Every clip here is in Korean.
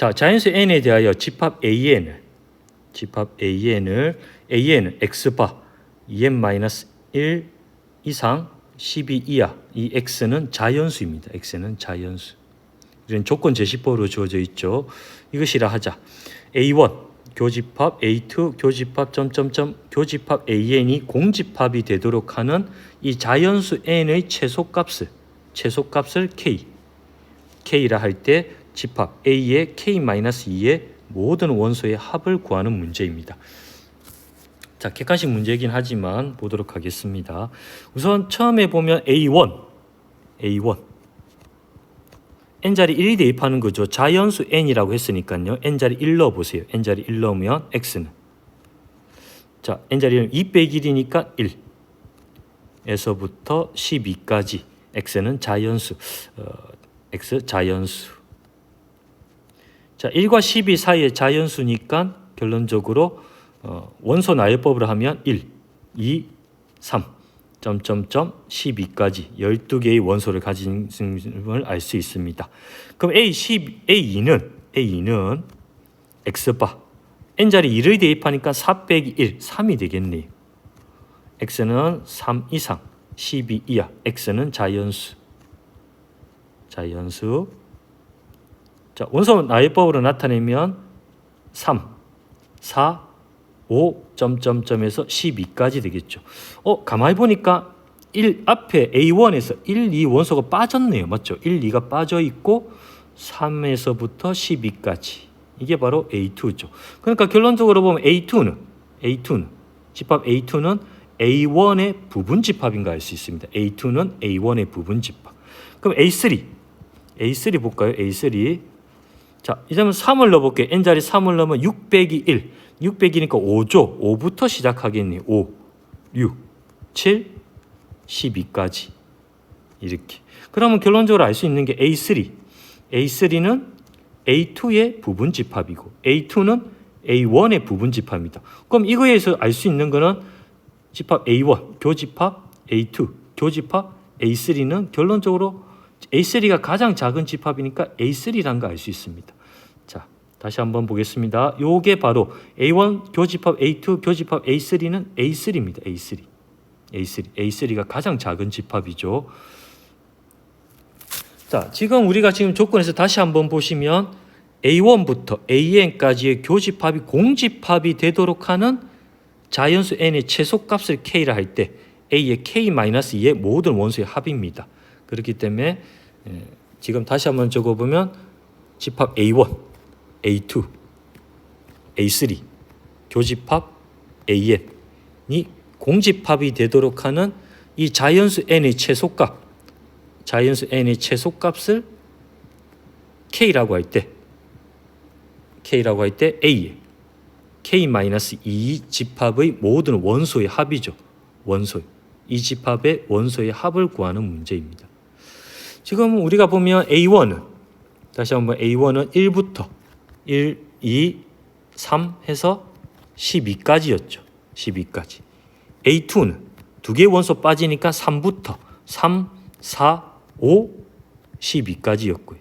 자, 자연수 n에 대하여 집합 an을 an은 x바 2n-1 이상 12 이하, 이 x는 자연수입니다. x는 자연수. 이런 조건 제시법으로 주어져 있죠. 이것이라 하자. a1 교집합, a2 교집합 교집합 an이 공집합이 되도록 하는 이 자연수 n의 최소값을 k라 할 때 집합 a의 k-2의 모든 원소의 합을 구하는 문제입니다. 자, 객관식 문제이긴 하지만 보도록 하겠습니다. 우선 처음에 보면 A1 n자리 1이 대입하는 거죠. 자연수 n이라고 했으니까요. n자리 1 넣어보세요. n자리 1 넣으면 x는, 자, n자리는 2 빼기 1이니까 1 에서부터 12까지 x는 자연수, x 자연수. 자, 1과 12 사이의 자연수니까 결론적으로 원소 나열법으로 하면 1, 2, 3, 12까지 12개의 원소를 가진 것을 알 수 있습니다. 그럼 A2는 x바 n자리 2를 대입하니까 4 빼기 1, 3이 되겠네요. x는 3 이상 12 이하, x는 자연수. 자, 원소 나열법으로 나타내면 3, 4, 5, 점점점에서 12까지 되겠죠. 가만히 보니까 1 앞에 A1에서 1, 2 원소가 빠졌네요. 맞죠? 1, 2가 빠져 있고 3에서부터 12까지. 이게 바로 A2죠. 그러니까 결론적으로 보면 A2는 집합 A2는 A1의 부분 집합인가 알 수 있습니다. A2는 A1의 부분 집합. 그럼 A3 볼까요? A3. 자, 이제는 3을 넣어볼게요. n자리 3을 넣으면 6 빼기 1. 6 빼기니까 5죠. 5부터 시작하겠네요. 5, 6, 7, 12까지. 이렇게. 그러면 결론적으로 알 수 있는 게 A3는 A2의 부분 집합이고 A2는 A1의 부분 집합입니다. 그럼 이거에서 알 수 있는 거는 집합 A1, 교집합 A2, 교집합 A3는 결론적으로 A3가 가장 작은 집합이니까 A3라는 거 알 수 있습니다. 자, 다시 한번 보겠습니다. 요게 바로 A1 교집합 A2 교집합 A3는 A3입니다. A3가 가장 작은 집합이죠. 자, 지금 우리가 지금 조건에서 다시 한번 보시면 A1부터 AN까지의 교집합이 공집합이 되도록 하는 자연수 n의 최소값을 k라 할 때 a의 k-2의 모든 원소의 합입니다. 그렇기 때문에 지금 다시 한번 적어보면 집합 A1, A2, A3, 교집합 AN이 공집합이 되도록 하는 이 자연수 n의 최소값을 k라고 할 때 A의 k-2 집합의 모든 원소의 합이죠. 이 집합의 원소의 합을 구하는 문제입니다. 지금 우리가 보면 A1은 다시 한번 A1은 1부터 1, 2, 3 해서 12까지였죠. 12까지. A2는 두 개의 원소 빠지니까 3부터 3, 4, 5, 12까지였고요.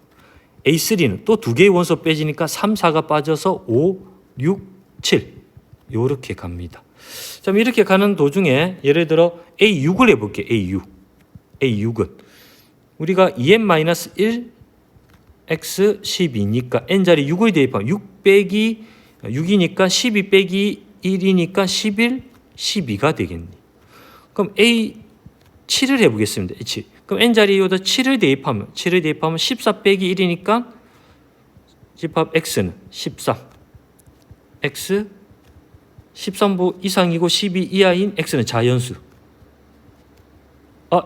A3는 또 두 개의 원소 빼지니까 3, 4가 빠져서 5, 6, 7 이렇게 갑니다. 자, 이렇게 가는 도중에 예를 들어 A6을 해볼게요. A6은 우리가 2n-1 x 12니까 n자리 6을 대입하면 6 빼기 6이니까 12 빼기 1이니까 11, 12가 되겠네. 그럼 A7을 해보겠습니다. A7. 그럼 n자리에 7을 대입하면 14 빼기 1이니까 집합 x는 13. x 13보 이상이고 12 이하인 x는 자연수.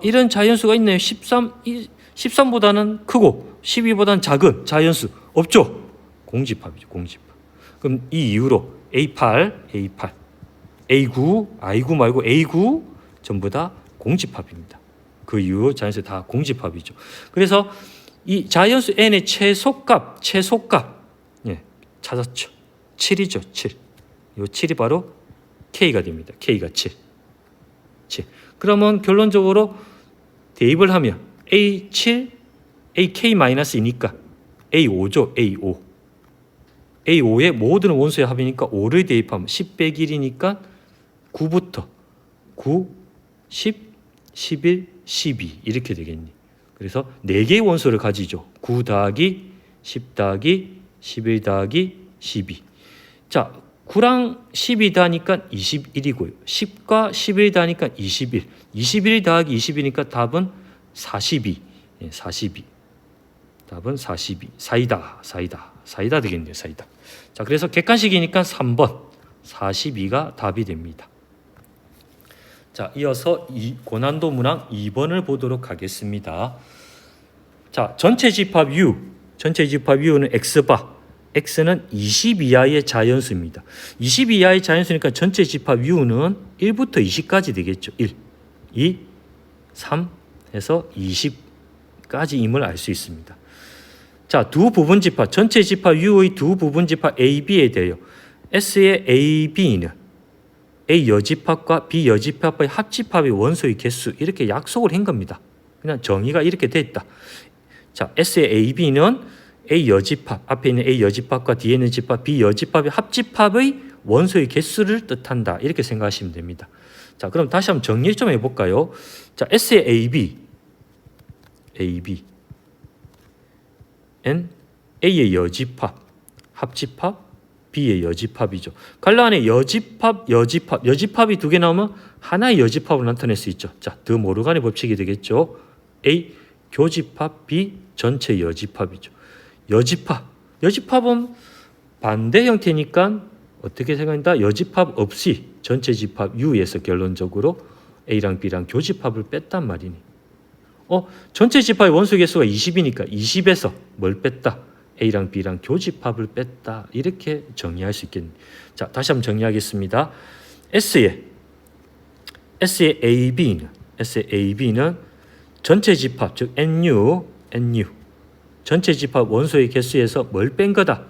이런 자연수가 있네요. 13보다는 크고 12보다는 작은 자연수 없죠. 공집합이죠. 공집합. 그럼 이 이후로 A8, A9 말고 A9 전부 다 공집합입니다. 그 이후 자연수 다 공집합이죠. 그래서 이 자연수 n의 최소값 찾았죠. 7이죠. 7. 이 7이 바로 K가 됩니다. K가 7. 그러면 결론적으로 대입을 하면 A7, AK-2니까 A5죠. A5. A5의 모든 원소의 합이니까 5를 대입하면 10 빼기 1이니까 9부터 9, 10, 11, 12 이렇게 되겠니. 그래서 4개의 원소를 가지죠. 9 더하기 10 더하기 11 더하기 12. 자, 9랑 12 더하니까 21이고요. 10과 11 더하니까 21. 21 더하기 20이니까 답은 42. 42. 답은 42. 사이다. 사이다 되겠네요. 사이다. 자, 그래서 객관식이니까 3번 42가 답이 됩니다. 자, 이어서 고난도 문항 2번을 보도록 하겠습니다. 자, 전체 집합 U. 전체 집합 U는 X바. X는 20 이하의 자연수입니다. 20 이하의 자연수니까 전체 집합 U는 1부터 20까지 되겠죠. 1, 2, 3 해서 20까지임을 알 수 있습니다. 자, 두 부분 집합, 전체 집합 U의 두 부분 집합 A, B에 대하여 S의 A, B는 A 여집합과 B 여집합의 합집합의 원소의 개수 이렇게 약속을 한 겁니다. 그냥 정의가 이렇게 됐다. 자, S의 A, B는 A 여집합, 앞에 있는 A 여집합과 뒤에 있는 집합 B 여집합의 합집합의 원소의 개수를 뜻한다. 이렇게 생각하시면 됩니다. 자, 그럼 다시 한번 정리 좀 해볼까요? 자, S의 A, B N A의 여집합, 합집합, B의 여집합이죠. 갈라 안에 여집합이 두 개 나오면 하나의 여집합을 나타낼 수 있죠. 자, 드 모르간의 법칙이 되겠죠. A 교집합, B 전체 여집합이죠. 여집합은 반대 형태니까 어떻게 생각한다? 여집합 없이 전체 집합 U에서 결론적으로 A랑 B랑 교집합을 뺐단 말이니. 전체 집합의 원소 개수가 20이니까 20에서 뭘 뺐다? A랑 B랑 교집합을 뺐다. 이렇게 정리할 수 있겠네. 자, 다시 한번 정리하겠습니다. S의 AB는 전체 집합, 즉 NU 전체 집합 원소의 개수에서 뭘 뺀 거다?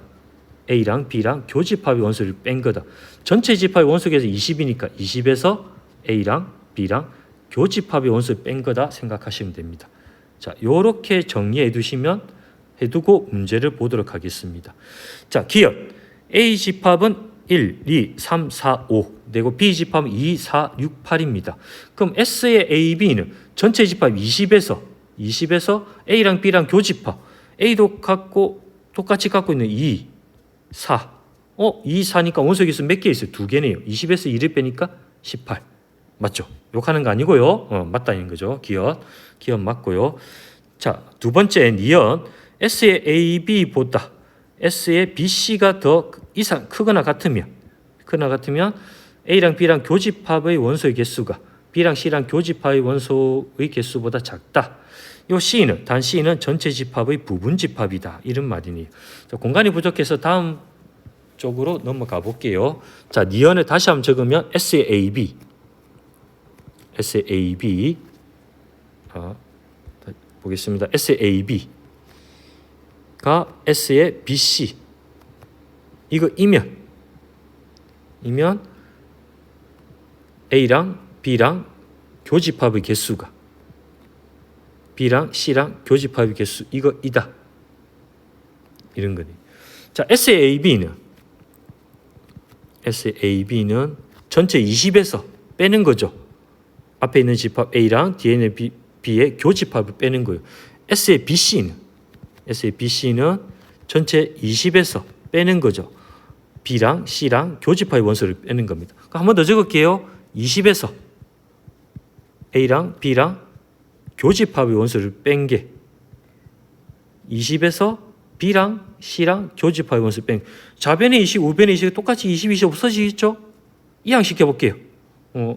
A랑 B랑 교집합의 원소를 뺀 거다. 전체 집합의 원소 개수 20이니까 20에서 A랑 B랑 교집합의 원소를 뺀 거다 생각하시면 됩니다. 자, 요렇게 정리해 두고 문제를 보도록 하겠습니다. 자, 기억. A 집합은 1, 2, 3, 4, 5 되고 B 집합은 2, 4, 6, 8입니다. 그럼 S의 A, B는 전체 집합 20에서 A랑 B랑 교집합 A도 똑같이 갖고 있는 2, 4 2, 4니까 원소 개수 몇 개 있어요? 2개네요. 20에서 2를 빼니까 18 맞죠? 욕하는 거 아니고요. 맞다는 거죠. 기억 맞고요. 자, 두 번째 니은 S의 AB보다 S의 BC가 더 이상 크거나 같으면 A랑 B랑 교집합의 원소의 개수가 B랑 C랑 교집합의 원소의 개수보다 작다. 요 C는 전체 집합의 부분 집합이다. 이런 말이네요. 자, 공간이 부족해서 다음 쪽으로 넘어가 볼게요. 자, 니은을 다시 한번 적으면 S의 AB 보겠습니다. S의 AB가 S의 BC 이거 이면 A랑 B랑 교집합의 개수가 B랑 C랑 교집합의 개수 이거 이다. 이런 거네. 자, S의 AB는 전체 20에서 빼는 거죠. 앞에 있는 집합 A랑 뒤에 있는 B의 교집합을 빼는 거예요. S의 BC는 전체 20에서 빼는 거죠. B랑 C랑 교집합의 원소를 빼는 겁니다. 한 번 더 적을게요. 20에서 A랑 B랑 교집합의 원소를 뺀 게 20에서 B랑 C랑 교집합의 원소를 뺀 좌변의 20, 우변의 20 똑같이 20, 20 없어지겠죠? 이항시켜 볼게요.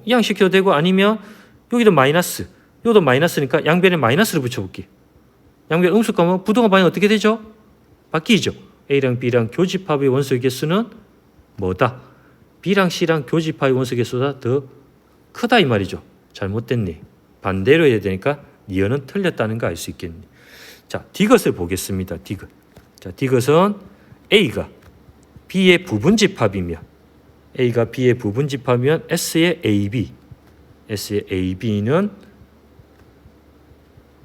이항시켜도 되고 아니면 여기도 마이너스 여기도 마이너스니까 양변에 마이너스를 붙여볼게요. 양변 음수 가면 부동화 방향 어떻게 되죠? 바뀌죠. A랑 B랑 교집합의 원소의 개수는 뭐다? B랑 C랑 교집합의 원소 개수보다 더 크다 이 말이죠. 잘못됐네. 반대로 해야 되니까 니은은 틀렸다는 거 알 수 있겠네. 자, 디귿을 보겠습니다. 디귿. 자, 디귿은 A가 B의 부분집합이면 S의 AB는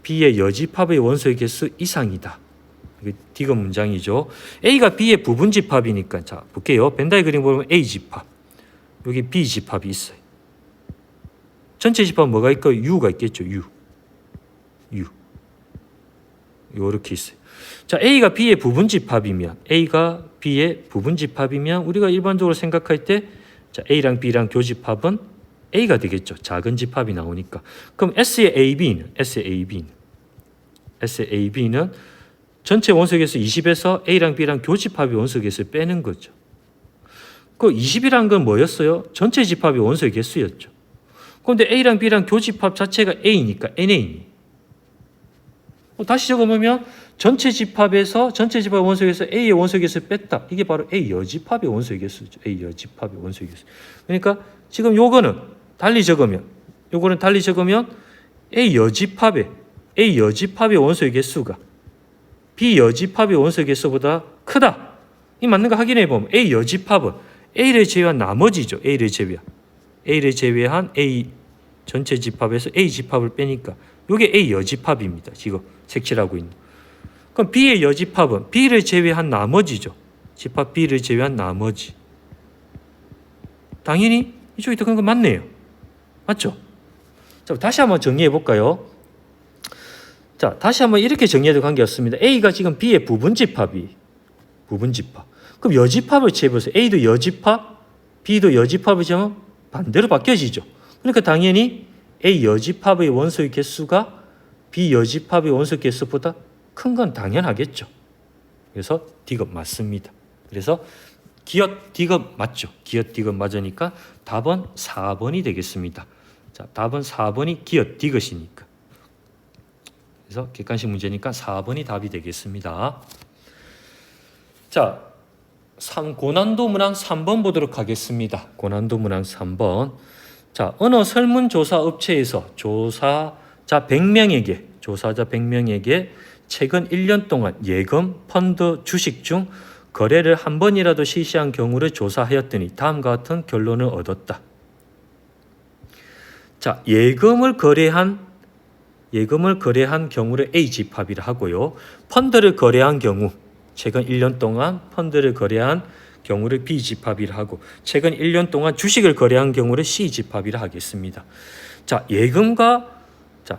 B의 여집합의 원소의 개수 이상이다. 이게 디귿 문장이죠. A가 B의 부분 집합이니까 자 볼게요. 벤 다이그램 보면 A 집합, 여기 B 집합이 있어요. 전체 집합 뭐가 있고 U가 있겠죠. U 이렇게 있어요. 자 A가 B의 부분 집합이면 우리가 일반적으로 생각할 때 자 A랑 B랑 교집합은 A가 되겠죠. 작은 집합이 나오니까. 그럼 S의 AB는 전체 원소개수 20에서 A랑 B랑 교집합의 원소개수를 빼는 거죠. 그 20이란 건 뭐였어요? 전체 집합의 원소의 개수였죠. 그런데 A랑 B랑 교집합 자체가 A니까 NA. 다시 적어보면 전체 집합의 원소에서 A의 원소의 개수를 뺐다. 이게 바로 A 여집합의 원소의 개수죠. A 여집합의 원소의 개수. 그러니까 지금 요거는 달리 적으면 A 여집합의 원소의 개수가 B 여집합의 원소의 개수보다 크다. 이 맞는 거 확인해 보면 A 여집합은 A를 제외한 나머지죠. A를 제외한 A 전체 집합에서 A 집합을 빼니까 이게 A 여집합입니다. 지금 색칠하고 있는. 그럼 B의 여집합은 B를 제외한 나머지죠. 집합 B를 제외한 나머지. 당연히 이쪽이 더 큰 건 맞네요. 맞죠? 자, 다시 한번 정리해 볼까요? 자, 다시 한번 이렇게 정리해도 관계없습니다. A가 지금 B의 부분 집합. 그럼 여집합을 채워보세요. A도 여집합, B도 여집합을 채우면 반대로 바뀌어지죠. 그러니까 당연히 A 여집합의 원소의 개수가 B 여집합의 원소 개수보다 큰 건 당연하겠죠. 그래서 디귿 맞습니다. 그래서 기엇 디귿 맞죠. 기엇 디귿 맞으니까 답은 4번이 되겠습니다. 자, 답은 4번이 기엇 디귿이니까. 그래서 객관식 문제니까 4번이 답이 되겠습니다. 자, 고난도 문항 3번 보도록 하겠습니다. 고난도 문항 3번. 자, 어느 설문조사 업체에서 조사자 100명에게 최근 1년 동안 예금, 펀드, 주식 중 거래를 한 번이라도 실시한 경우를 조사하였더니 다음과 같은 결론을 얻었다. 자, 예금을 거래한 경우를 A 집합이라 하고요. 펀드를 거래한 경우, 최근 1년 동안 펀드를 거래한 경우를 B 집합이라 하고, 최근 1년 동안 주식을 거래한 경우를 C 집합이라 하겠습니다. 자,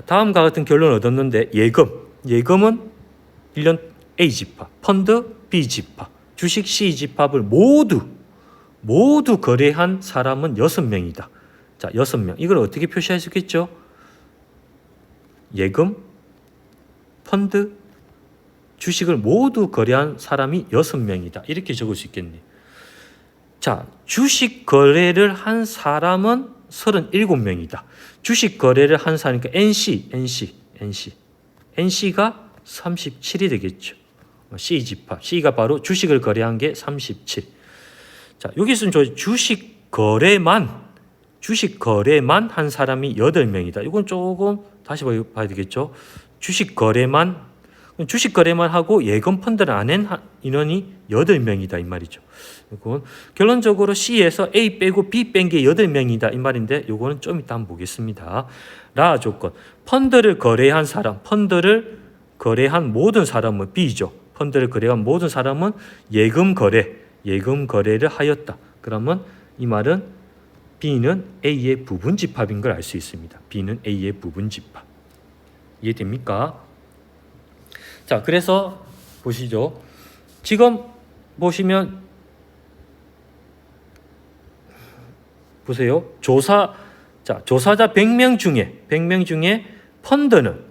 다음과 같은 결론을 얻었는데 예금은 1년 A 집합, 펀드 B 집합, 주식 C 집합을 모두 거래한 사람은 6명이다. 자, 6명. 이걸 어떻게 표시할 수 있겠죠? 예금, 펀드, 주식을 모두 거래한 사람이 6명이다. 이렇게 적을 수 있겠네요. 자, 주식 거래를 한 사람은 37명이다. 주식 거래를 한 사람이니까 NC가 37이 되겠죠. C 집합. C가 바로 주식을 거래한 게 37. 자, 여기서는 저 주식 거래만 한 사람이 8명이다. 이건 조금 다시 봐야 되겠죠. 주식 거래만 하고 예금 펀드를 안 한 인원이 8명이다 이 말이죠. 이건 결론적으로 C에서 A 빼고 B 뺀 게 8명이다 이 말인데 이거는 좀 이따 한번 보겠습니다. 라 조건. 펀드를 거래한 모든 사람은 B죠. 펀드를 거래한 모든 사람은 예금 거래를 하였다. 그러면 이 말은 B는 A의 부분 집합인 걸 알 수 있습니다. B는 A의 부분 집합. 이해됩니까? 자, 그래서 보시죠. 지금 보시면 보세요. 조사자 100명 중에 펀드는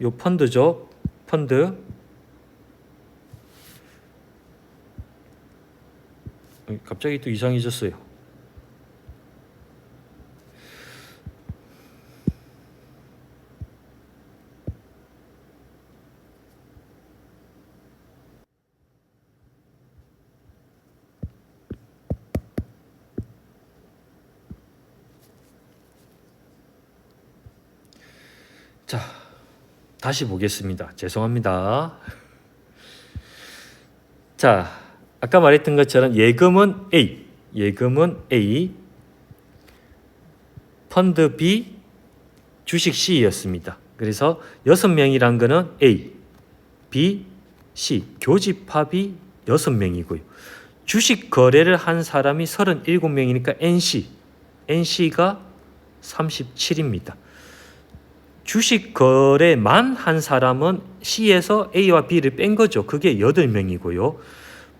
요 펀드죠. 펀드. 갑자기 또 이상해졌어요. 자, 다시 보겠습니다. 죄송합니다. 자, 아까 말했던 것처럼 예금은 A, 펀드 B, 주식 C였습니다. 그래서 6명이란 거는 A, B, C. 교집합이 6명이고요. 주식 거래를 한 사람이 37명이니까 NC가 37입니다. 주식 거래만 한 사람은 C에서 A와 B를 뺀 거죠. 그게 8명이고요.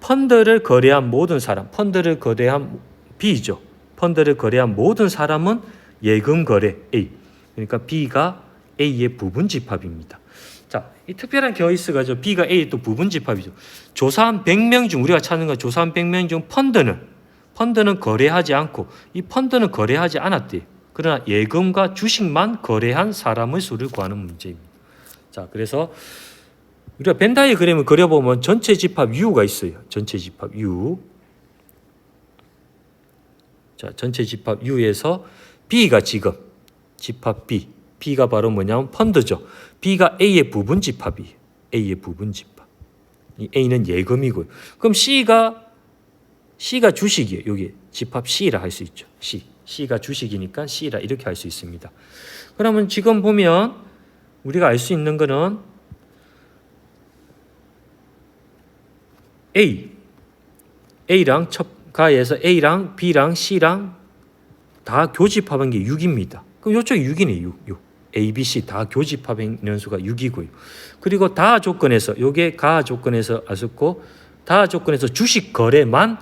펀드를 거래한 모든 사람, 펀드를 거래한 B죠. 펀드를 거래한 모든 사람은 예금 거래 A. 그러니까 B가 A의 부분 집합입니다. 자, 이 특별한 케이스가 B가 A의 또 부분 집합이죠. 조사한 100명 중 우리가 찾는 건 조사한 100명 중 펀드는 거래하지 않고 이 펀드는 거래하지 않았대요. 그러나 예금과 주식만 거래한 사람의 수를 구하는 문제입니다. 자, 그래서 우리가 벤 다이어그램을 그려보면 전체 집합 U가 있어요. 전체 집합 U. 자, 전체 집합 U에서 B가 지금 집합 B. B가 바로 뭐냐면 펀드죠. B가 A의 부분 집합이에요. A의 부분 집합. 이 A는 예금이고요. 그럼 C가 주식이에요. 여기 집합 C라 할 수 있죠. C가 주식이니까 C라 이렇게 할 수 있습니다. 그러면 지금 보면 우리가 알 수 있는 거는 A랑 가에서 A랑 B랑 C랑 다 교집합한 게 6입니다. 그럼 이쪽이 6이네. 6. A, B, C 다 교집합한 인원수가 6이고요. 그리고 다 조건에서 요게 가 조건에서 아셨고 다 조건에서 주식 거래만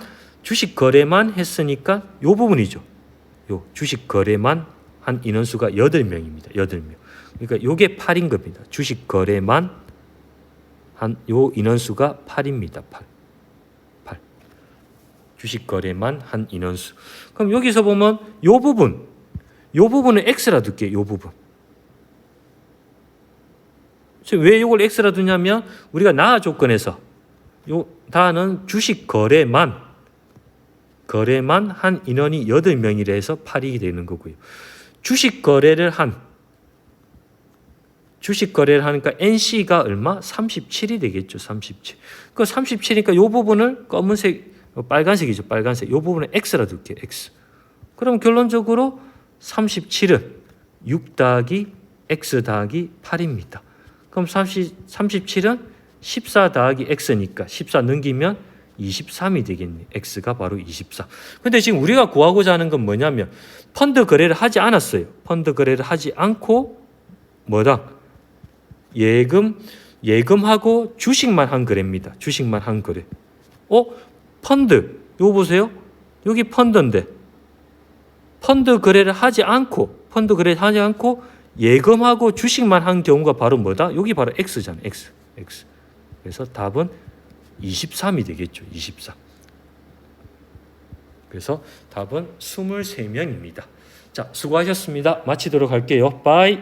했으니까 요 부분이죠. 요 주식 거래만 한 인원수가 8명입니다. 8명. 그러니까 요게 8인 겁니다. 주식 거래만 한 요 인원수가 8입니다. 8. 주식 거래만 한 인원수. 그럼 여기서 보면 요 부분은 X라 둘게요. 요 부분. 왜 이걸 X라 두냐면 우리가 나 조건에서 요 다는 주식 거래만 한 인원이 8명이라 해서 8이 되는 거고요. 주식 거래를 하니까 NC가 얼마? 37이 되겠죠. 37. 그 37이니까 요 부분을 빨간색이죠. 빨간색. 요 부분은 X라 둘게요. X. 그럼 결론적으로 37은 6 더하기 X 더하기 8입니다. 그럼 37은 14 더하기 X니까 14 넘기면 23이 되겠네. X가 바로 24. 근데 지금 우리가 구하고자 하는 건 뭐냐면 펀드 거래를 하지 않았어요. 펀드 거래를 하지 않고 예금하고 주식만 한 거래입니다. 주식만 한 거래. 펀드. 이거 보세요. 여기 펀드인데 펀드 거래를 하지 않고 예금하고 주식만 한 경우가 바로 뭐다? 여기 바로 X잖아요. X. 그래서 답은 23이 되겠죠. 23. 그래서 답은 23명입니다. 자, 수고하셨습니다. 마치도록 할게요. 바이.